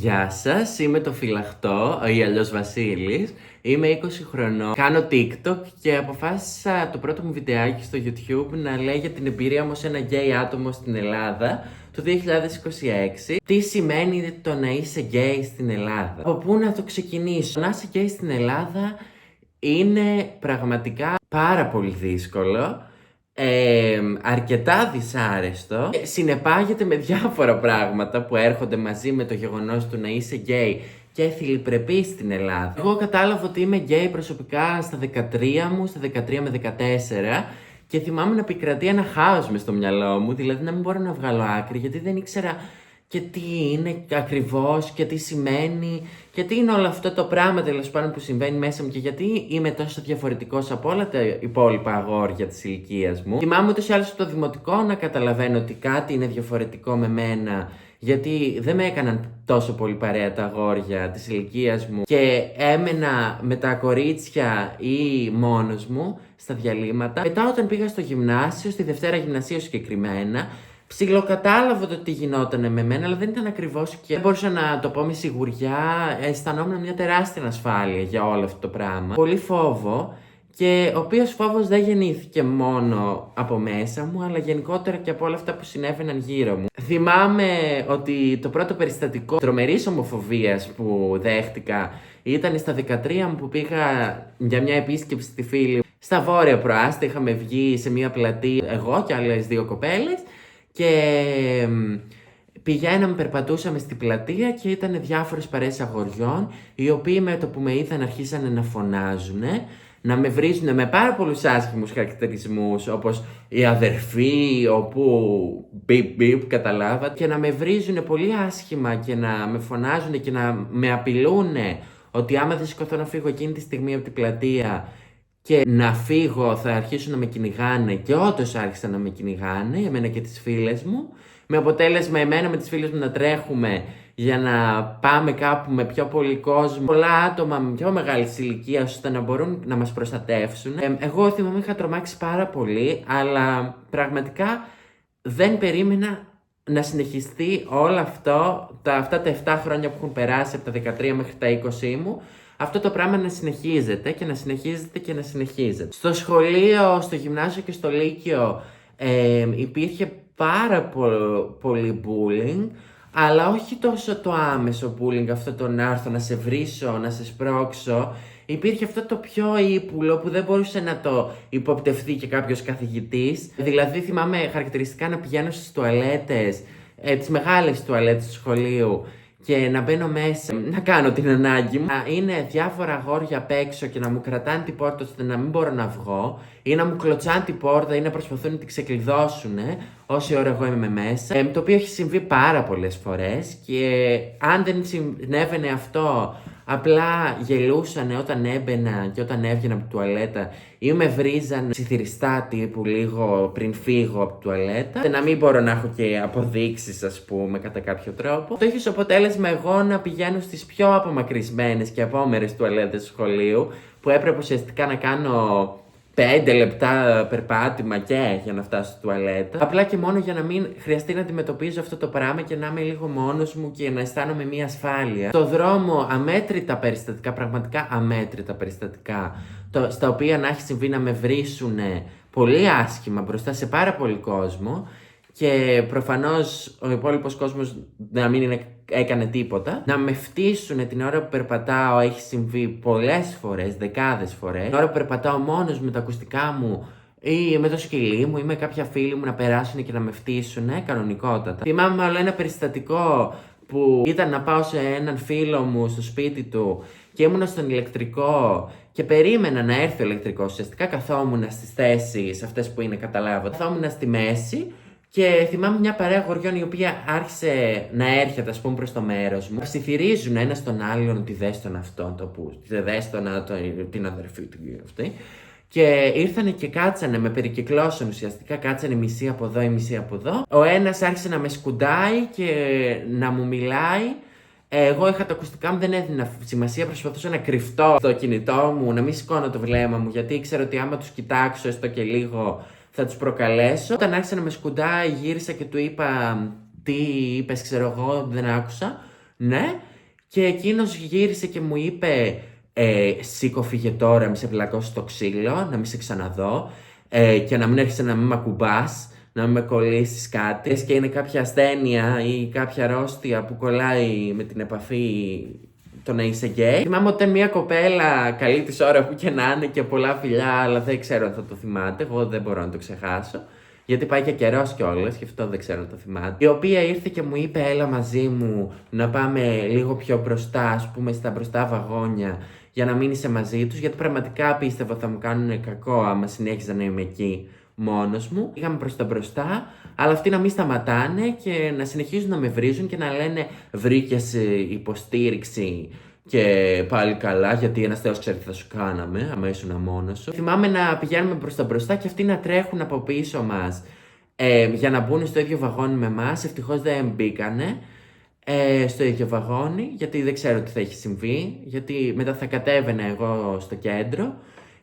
Γεια σας, είμαι το Φυλαχτό ή αλλιώς Βασίλης. Είμαι 20 χρονών, κάνω TikTok και αποφάσισα το πρώτο μου βιντεάκι στο YouTube να λέει για την εμπειρία μου ως ένα γκέι άτομο στην Ελλάδα το 2026. Τι σημαίνει το να είσαι γκέι στην Ελλάδα? Από πού να το ξεκινήσω? Να είσαι γκέι στην Ελλάδα είναι πραγματικά πάρα πολύ δύσκολο. Αρκετά δυσάρεστο. Συνεπάγεται με διάφορα πράγματα που έρχονται μαζί με το γεγονός του να είσαι γκέι και θηλυπρεπή στην Ελλάδα. Εγώ κατάλαβα ότι είμαι γκέι προσωπικά στα 13 μου, στα 13 με 14 και θυμάμαι να επικρατεί ένα χάος μες στο μυαλό μου, δηλαδή να μην μπορώ να βγάλω άκρη γιατί δεν ήξερα και τι είναι ακριβώς και τι σημαίνει και τι είναι όλο αυτό το πράγμα τέλος πάντων που συμβαίνει μέσα μου και γιατί είμαι τόσο διαφορετικός από όλα τα υπόλοιπα αγόρια της ηλικίας μου. Θυμάμαι ούτως ή άλλως στο δημοτικό να καταλαβαίνω ότι κάτι είναι διαφορετικό με μένα γιατί δεν με έκαναν τόσο πολύ παρέα τα αγόρια της ηλικίας μου και έμενα με τα κορίτσια ή μόνος μου στα διαλύματα. Μετά όταν πήγα στο γυμνάσιο, στη Δευτέρα Γυμνασίου συγκεκριμένα, ψιλοκατάλαβα το τι γινόταν με μένα, αλλά δεν ήταν ακριβώς και δεν μπορούσα να το πω με σιγουριά. Αισθανόμουν μια τεράστια ασφάλεια για όλο αυτό το πράγμα. Πολύ φόβο, και ο οποίος φόβος δεν γεννήθηκε μόνο από μέσα μου, αλλά γενικότερα και από όλα αυτά που συνέβαιναν γύρω μου. Θυμάμαι ότι το πρώτο περιστατικό τρομερής ομοφοβίας που δέχτηκα ήταν στα 13 μου που πήγα για μια επίσκεψη στη φίλη μου. Στα Βόρεια Προάστα είχαμε βγει σε μια πλατεία, εγώ και άλλες δύο κοπέλες. Και πηγαίναμε, περπατούσαμε στην πλατεία και ήταν διάφορες παρέες αγοριών, οι οποίοι με το που με είδαν αρχίσανε να φωνάζουν, να με βρίζουν με πάρα πολλούς άσχημους χαρακτηρισμούς, όπως η αδερφή, όπου μπιπ, καταλάβατε, και να με βρίζουν πολύ άσχημα και να με φωνάζουν και να με απειλούν ότι άμα δεν σηκωθώ να φύγω εκείνη τη στιγμή από την πλατεία και να φύγω θα αρχίσουν να με κυνηγάνε, και όντως άρχισαν να με κυνηγάνε, εμένα και τις φίλες μου, με αποτέλεσμα εμένα με τις φίλες μου να τρέχουμε για να πάμε κάπου με πιο πολύ κόσμο, πολλά άτομα με πιο μεγάλη ηλικία ώστε να μπορούν να μας προστατεύσουν. Εγώ θυμάμαι είχα τρομάξει πάρα πολύ, αλλά πραγματικά δεν περίμενα να συνεχιστεί όλο αυτό, αυτά τα 7 χρόνια που έχουν περάσει από τα 13 μέχρι τα 20 μου, αυτό το πράγμα να συνεχίζεται και να συνεχίζεται και να συνεχίζεται. Στο σχολείο, στο γυμνάσιο και στο λύκειο υπήρχε πάρα πολύ bullying, αλλά όχι τόσο το άμεσο bullying, αυτό το να έρθω να σε βρίσω, να σε σπρώξω. Υπήρχε αυτό το πιο ύπουλο που δεν μπορούσε να το υποπτευθεί και κάποιος καθηγητής. Δηλαδή θυμάμαι χαρακτηριστικά να πηγαίνω στις τουαλέτες, τις μεγάλες τουαλέτες του σχολείου, και να μπαίνω μέσα, να κάνω την ανάγκη μου. Να είναι διάφορα αγόρια απ' έξω και να μου κρατάνε την πόρτα ώστε να μην μπορώ να βγω, ή να μου κλωτσάνε την πόρτα ή να προσπαθούν να την ξεκλειδώσουν όση ώρα εγώ είμαι μέσα. Το οποίο έχει συμβεί πάρα πολλές φορές, και αν δεν συνέβαινε αυτό, απλά γελούσανε όταν έμπαινα και όταν έβγαινα από την τουαλέτα, ή με βρίζαν ψιθυριστά τύπου λίγο πριν φύγω από την τουαλέτα, να μην μπορώ να έχω και αποδείξεις, ας πούμε, κατά κάποιο τρόπο. Το έχει ως αποτέλεσμα εγώ να πηγαίνω στις πιο απομακρυσμένες και απόμερες τουαλέτες του σχολείου, που έπρεπε ουσιαστικά να κάνω 5 λεπτά περπάτημα και για να φτάσω στη τουαλέτα. Απλά και μόνο για να μην χρειαστεί να αντιμετωπίζω αυτό το πράγμα και να είμαι λίγο μόνος μου και να αισθάνομαι μια ασφάλεια. Στο δρόμο αμέτρητα περιστατικά, πραγματικά αμέτρητα περιστατικά, στα οποία να έχει συμβεί να με βρίσουν πολύ άσχημα μπροστά σε πάρα πολύ κόσμο, και προφανώς ο υπόλοιπος κόσμος να μην έκανε τίποτα. Να με φτύσουν την ώρα που περπατάω έχει συμβεί πολλές φορές, δεκάδες φορές. Την ώρα που περπατάω μόνος με τα ακουστικά μου ή με το σκυλί μου ή με κάποια φίλη μου να περάσουν και να με φτύσουν, κανονικότατα. Θυμάμαι άλλο ένα περιστατικό που ήταν να πάω σε έναν φίλο μου στο σπίτι του και ήμουνα στον ηλεκτρικό και περίμενα να έρθει ο ηλεκτρικός. Ουσιαστικά καθόμουν στις θέσεις αυτές που είναι, καταλάβατε. Καθόμουν στη μέση. Και θυμάμαι μια παρέα αγοριών η οποία άρχισε να έρχεται, ας πούμε, προς το μέρος μου. Ψιθυρίζουν ένας τον άλλον ότι δες τον αυτόν, δες τον την αδερφή του αυτή. Και ήρθανε και κάτσανε, με περικυκλώσαν ουσιαστικά, κάτσανε μισή από εδώ ή μισή από εδώ. Ο ένας άρχισε να με σκουντάει και να μου μιλάει. Εγώ είχα τα ακουστικά μου, δεν έδινα σημασία, προσπαθούσα να κρυφτώ στο κινητό μου, να μην σηκώνω το βλέμμα μου, γιατί ήξερα ότι άμα τους κοιτάξω έστω και λίγο θα τους προκαλέσω. Όταν άρχισε να με σκουντάει, γύρισα και του είπα τι είπες, ξέρω εγώ, δεν άκουσα. Ναι. Και εκείνος γύρισε και μου είπε σήκω φύγε τώρα, μη σε βλακώσει το ξύλο, να μην σε ξαναδώ και να μην έρχεσαι να μην με ακουμπάς, να μην με κολλήσεις κάτι. Και είναι κάποια ασθένεια ή κάποια αρρώστια που κολλάει με την επαφή το να είσαι γκέι. Θυμάμαι ότι μια κοπέλα, καλή της ώρα που και να είναι και πολλά φιλιά, αλλά δεν ξέρω αν θα το θυμάται, εγώ δεν μπορώ να το ξεχάσω. Γιατί πάει και καιρός κιόλας, και αυτό δεν ξέρω αν το θυμάται. Η οποία ήρθε και μου είπε: έλα μαζί μου να πάμε λίγο πιο μπροστά, ας πούμε στα μπροστά βαγόνια, για να μην είσαι μαζί τους. Γιατί πραγματικά πίστευα θα μου κάνουν κακό άμα συνέχιζα να είμαι εκεί μόνος μου. Πήγαμε προς τα μπροστά, αλλά αυτοί να μην σταματάνε και να συνεχίζουν να με βρίζουν και να λένε: βρήκες υποστήριξη. Και πάλι καλά, γιατί ένας Θεός ξέρει τι θα σου κάναμε, άμα ήσουν μόνος σου. Θυμάμαι να πηγαίνουμε προς τα μπροστά και αυτοί να τρέχουν από πίσω μας για να μπουν στο ίδιο βαγόνι με εμάς. Ευτυχώς δεν μπήκανε στο ίδιο βαγόνι, γιατί δεν ξέρω τι θα έχει συμβεί. Γιατί μετά θα κατέβαινα εγώ στο κέντρο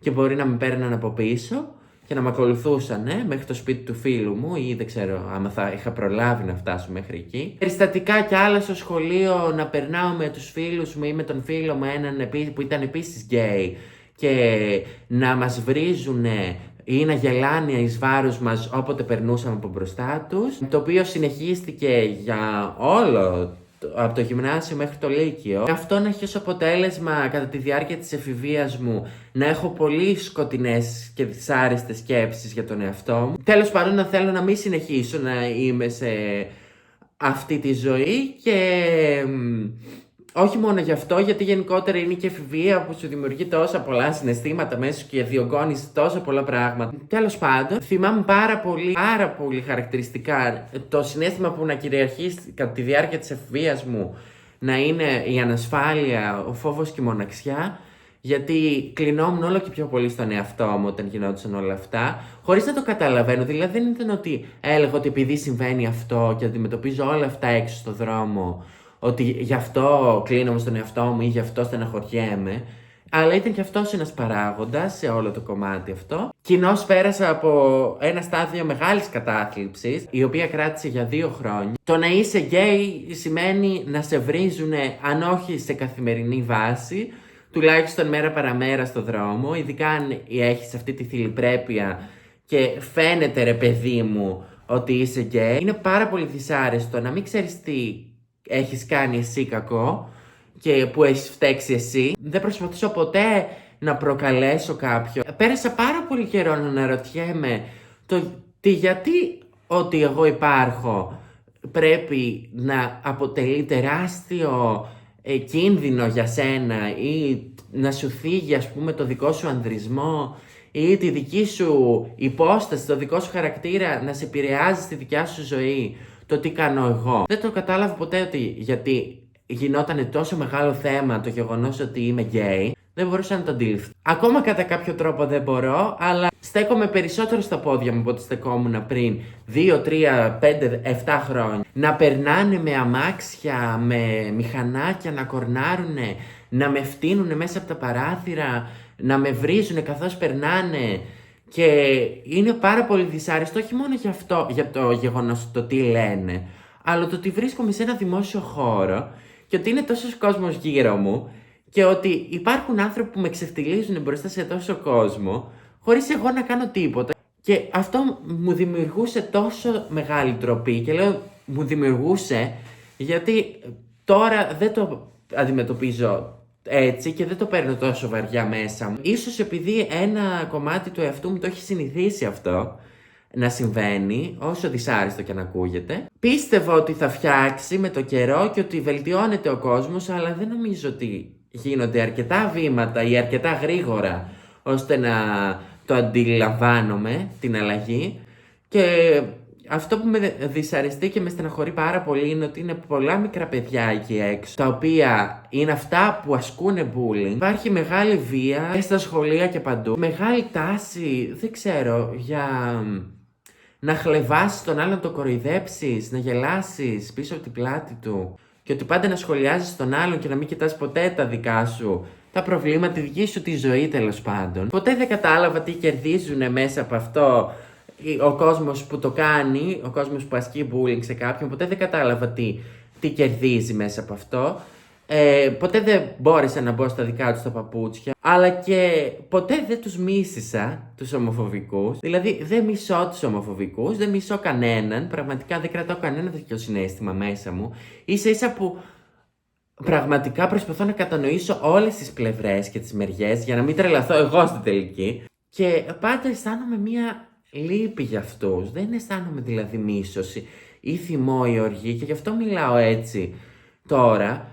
και μπορεί να με παίρναν από πίσω και να με ακολουθούσαν μέχρι το σπίτι του φίλου μου, ή δεν ξέρω άμα θα είχα προλάβει να φτάσω μέχρι εκεί. Περιστατικά κι άλλα στο σχολείο, να περνάω με τους φίλους μου ή με τον φίλο μου έναν που ήταν επίσης γκέι και να μας βρίζουνε ή να γελάνε εις βάρος μας όποτε περνούσαμε από μπροστά τους, το οποίο συνεχίστηκε για όλο από το γυμνάσιο μέχρι το λύκειο. Αυτό να έχει ως αποτέλεσμα κατά τη διάρκεια της εφηβείας μου να έχω πολύ σκοτεινές και δυσάρεστες σκέψεις για τον εαυτό μου. Τέλος πάντων, να θέλω να μην συνεχίσω να είμαι σε αυτή τη ζωή και όχι μόνο γι' αυτό, γιατί γενικότερα είναι και εφηβεία που σου δημιουργεί τόσα πολλά συναισθήματα μέσα σου και διωγγώνεις τόσα πολλά πράγματα. Τέλος πάντων, θυμάμαι πάρα πολύ χαρακτηριστικά το συναίσθημα που να κυριαρχεί κατά τη διάρκεια της εφηβείας μου να είναι η ανασφάλεια, ο φόβος και η μοναξιά. Γιατί κλεινόμουν όλο και πιο πολύ στον εαυτό μου όταν γινόντουσαν όλα αυτά, χωρίς να το καταλαβαίνω. Δηλαδή, δεν ήταν ότι έλεγα ότι επειδή συμβαίνει αυτό και αντιμετωπίζω όλα αυτά έξω στο δρόμο, ότι γι' αυτό κλείνομαι στον εαυτό μου ή γι' αυτό στεναχωριέμαι. Αλλά ήταν και αυτός ένας παράγοντας σε όλο το κομμάτι αυτό. Κοινώς πέρασα από ένα στάδιο μεγάλης κατάθλιψης, η οποία κράτησε για 2 χρόνια. Το να είσαι γκέι σημαίνει να σε βρίζουνε, αν όχι σε καθημερινή βάση, τουλάχιστον μέρα παραμέρα στο δρόμο, ειδικά αν έχεις αυτή τη θηλυπρέπεια και φαίνεται ρε παιδί μου ότι είσαι γκέι. Είναι πάρα πολύ δυσάρεστο να μην ξέρεις τι έχεις κάνει εσύ κακό και που έχεις φταίξει εσύ. Δεν προσπαθήσω ποτέ να προκαλέσω κάποιον. Πέρασα πάρα πολύ καιρό να αναρωτιέμαι γιατί ότι εγώ υπάρχω πρέπει να αποτελεί τεράστιο κίνδυνο για σένα ή να σου θίγει ας πούμε το δικό σου ανδρισμό ή τη δική σου υπόσταση, το δικό σου χαρακτήρα να σε επηρεάζει στη δικιά σου ζωή, το τι κάνω εγώ. Δεν το κατάλαβα ποτέ ότι γιατί γινόταν τόσο μεγάλο θέμα το γεγονός ότι είμαι γκέι, δεν μπορούσα να το αντιληφθώ. Ακόμα κατά κάποιο τρόπο δεν μπορώ, αλλά στέκομαι περισσότερο στα πόδια μου από ό,τι στεκόμουν πριν 2, 3, 5, 7 χρόνια. Να περνάνε με αμάξια, με μηχανάκια, να κορνάρουνε, να με φτύνουνε μέσα από τα παράθυρα, να με βρίζουνε καθώς περνάνε. Και είναι πάρα πολύ δυσάρεστο, όχι μόνο για αυτό, για το γεγονός το τι λένε, αλλά το ότι βρίσκομαι σε ένα δημόσιο χώρο και ότι είναι τόσος κόσμος γύρω μου και ότι υπάρχουν άνθρωποι που με ξεφτιλίζουν μπροστά σε τόσο κόσμο, χωρίς εγώ να κάνω τίποτα. Και αυτό μου δημιουργούσε τόσο μεγάλη ντροπή. Και λέω μου δημιουργούσε γιατί τώρα δεν το αντιμετωπίζω έτσι και δεν το παίρνω τόσο βαριά μέσα μου. Ίσως επειδή ένα κομμάτι του εαυτού μου το έχει συνηθίσει αυτό να συμβαίνει, όσο δυσάρεστο και να ακούγεται. Πίστευα ότι θα φτιάξει με το καιρό και ότι βελτιώνεται ο κόσμος, αλλά δεν νομίζω ότι γίνονται αρκετά βήματα ή αρκετά γρήγορα ώστε να το αντιλαμβάνομαι την αλλαγή. Και αυτό που με δυσαρεστεί και με στεναχωρεί πάρα πολύ είναι ότι είναι πολλά μικρά παιδιά εκεί έξω, τα οποία είναι αυτά που ασκούνε bullying. Υπάρχει μεγάλη βία και στα σχολεία και παντού. Μεγάλη τάση, δεν ξέρω, για να χλεβάσεις τον άλλον, να το κοροϊδέψεις, να γελάσεις πίσω από την πλάτη του. Και ότι πάντα να σχολιάζεις τον άλλον και να μην κοιτάς ποτέ τα δικά σου, τα προβλήματα, τη δική σου τη ζωή τέλος πάντων. Ποτέ δεν κατάλαβα τι κερδίζουν μέσα από αυτό ο κόσμος που το κάνει, ο κόσμος που ασκεί bullying σε κάποιον. Ποτέ δεν κατάλαβα τι κερδίζει μέσα από αυτό. Ποτέ δεν μπόρεσα να μπω στα δικά τους τα παπούτσια, αλλά και ποτέ δεν τους μίσησα, τους ομοφοβικούς. Δηλαδή δεν μισώ τους ομοφοβικούς, δεν μισώ κανέναν, πραγματικά δεν κρατάω κανένα τέτοιο συναίσθημα μέσα μου. Ίσα ίσα που πραγματικά προσπαθώ να κατανοήσω όλες τις πλευρές και τις μεριές για να μην τρελαθώ εγώ στην τελική. Και πάντα αισθάνομαι μία λύπη για αυτούς. Δεν αισθάνομαι δηλαδή μίσος ή θυμό ή οργή, και γι' αυτό μιλάω έτσι τώρα.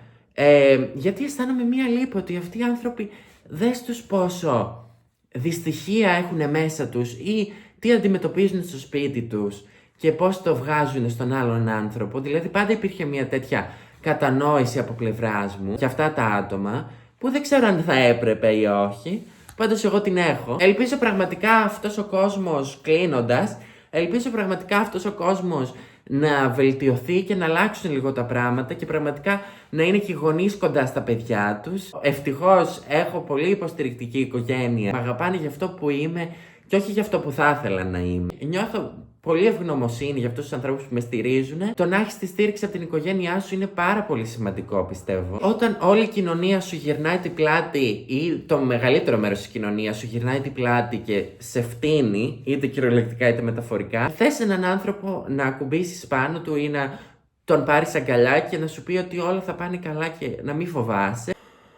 Γιατί αισθάνομαι μία λύπη ότι αυτοί οι άνθρωποι, δες τους πόσο δυστυχία έχουν μέσα τους ή τι αντιμετωπίζουν στο σπίτι τους και πώς το βγάζουν στον άλλον άνθρωπο. Δηλαδή πάντα υπήρχε μία τέτοια κατανόηση από πλευράς μου για αυτά τα άτομα, που δεν ξέρω αν θα έπρεπε ή όχι. Πάντως εγώ την έχω. Ελπίζω πραγματικά αυτός ο κόσμος, κλείνοντας, ελπίζω πραγματικά αυτός ο κόσμος να βελτιωθεί και να αλλάξουν λίγο τα πράγματα και πραγματικά να είναι και οι γονείς κοντά στα παιδιά τους. Ευτυχώς έχω πολύ υποστηρικτική οικογένεια. Μ' αγαπάνε για αυτό που είμαι και όχι για αυτό που θα ήθελα να είμαι. Νιώθω πολύ ευγνωμοσύνη για αυτούς τους ανθρώπους που με στηρίζουν. Το να έχεις τη στήριξη από την οικογένειά σου είναι πάρα πολύ σημαντικό, πιστεύω. Όταν όλη η κοινωνία σου γυρνάει την πλάτη, ή το μεγαλύτερο μέρος της κοινωνίας σου γυρνάει την πλάτη και σε φτύνει, είτε κυριολεκτικά είτε μεταφορικά, θες έναν άνθρωπο να ακουμπήσεις πάνω του ή να τον πάρεις αγκαλιά και να σου πει ότι όλα θα πάνε καλά και να μην φοβάσαι.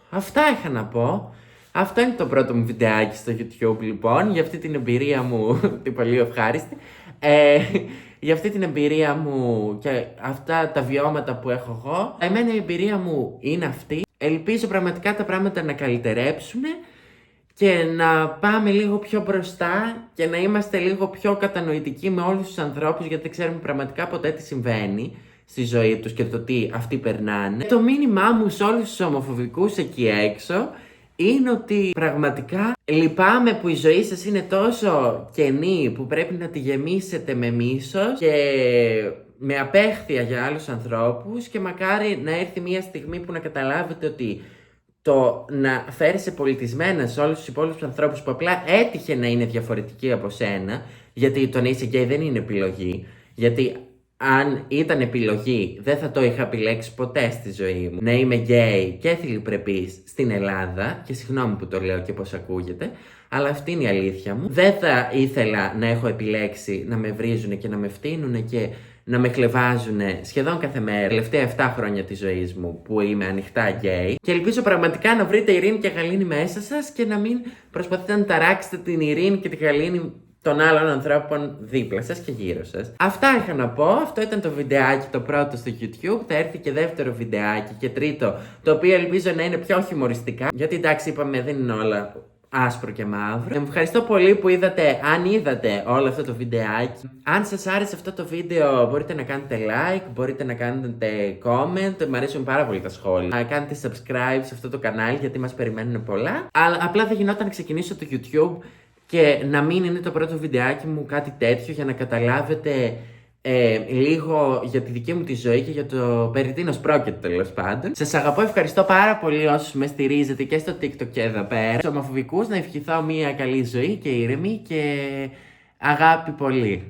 Αυτά είχα να πω. Αυτό είναι το πρώτο μου βιντεάκι στο YouTube, λοιπόν, για αυτή την εμπειρία μου, την πολύ ευχάριστη. Για αυτή την εμπειρία μου και αυτά τα βιώματα που έχω εγώ. Εμένα η εμπειρία μου είναι αυτή. Ελπίζω πραγματικά τα πράγματα να καλυτερέψουν και να πάμε λίγο πιο μπροστά και να είμαστε λίγο πιο κατανοητικοί με όλους τους ανθρώπους, γιατί δεν ξέρουμε πραγματικά ποτέ τι συμβαίνει στη ζωή τους και το τι αυτοί περνάνε. Το μήνυμά μου σε όλους τους ομοφοβικούς εκεί έξω είναι ότι πραγματικά λυπάμαι που η ζωή σας είναι τόσο κενή που πρέπει να τη γεμίσετε με μίσος και με απέχθεια για άλλους ανθρώπους, και μακάρι να έρθει μια στιγμή που να καταλάβετε ότι το να φέρεσαι πολιτισμένα σε όλους τους υπόλοιπους ανθρώπους που απλά έτυχε να είναι διαφορετικοί από σένα, γιατί το να είσαι γκέι δεν είναι επιλογή, γιατί αν ήταν επιλογή, δεν θα το είχα επιλέξει ποτέ στη ζωή μου να είμαι γκέι και θηλυπρεπής στην Ελλάδα, και συγγνώμη που το λέω και πώς ακούγεται, αλλά αυτή είναι η αλήθεια μου. Δεν θα ήθελα να έχω επιλέξει να με βρίζουν και να με φτύνουν και να με κλεβάζουν σχεδόν κάθε μέρα, τελευταία 7 χρόνια της ζωής μου που είμαι ανοιχτά γκέι. Και ελπίζω πραγματικά να βρείτε ειρήνη και γαλήνη μέσα σας και να μην προσπαθείτε να ταράξετε την ειρήνη και τη γαλήνη των άλλων ανθρώπων δίπλα σας και γύρω σας. Αυτά είχα να πω. Αυτό ήταν το βιντεάκι το πρώτο στο YouTube. Θα έρθει και δεύτερο βιντεάκι και τρίτο, το οποίο ελπίζω να είναι πιο χιουμοριστικά. Γιατί εντάξει, είπαμε, δεν είναι όλα άσπρο και μαύρο. Ευχαριστώ πολύ που είδατε, αν είδατε όλο αυτό το βιντεάκι. Αν σας άρεσε αυτό το βίντεο, μπορείτε να κάνετε like, μπορείτε να κάνετε comment. Μου αρέσουν πάρα πολύ τα σχόλια. Να κάνετε subscribe σε αυτό το κανάλι, γιατί μας περιμένουν πολλά. Αλλά απλά θα γινόταν να ξεκινήσω το YouTube και να μην είναι το πρώτο βιντεάκι μου κάτι τέτοιο, για να καταλάβετε λίγο για τη δική μου τη ζωή και για το περί τίνος πρόκειται, τέλος πάντων. Σας αγαπώ, ευχαριστώ πάρα πολύ όσους με στηρίζετε και στο TikTok και εδώ πέρα. Στους ομοφοβικούς να ευχηθώ μια καλή ζωή και ήρεμη και αγάπη πολύ.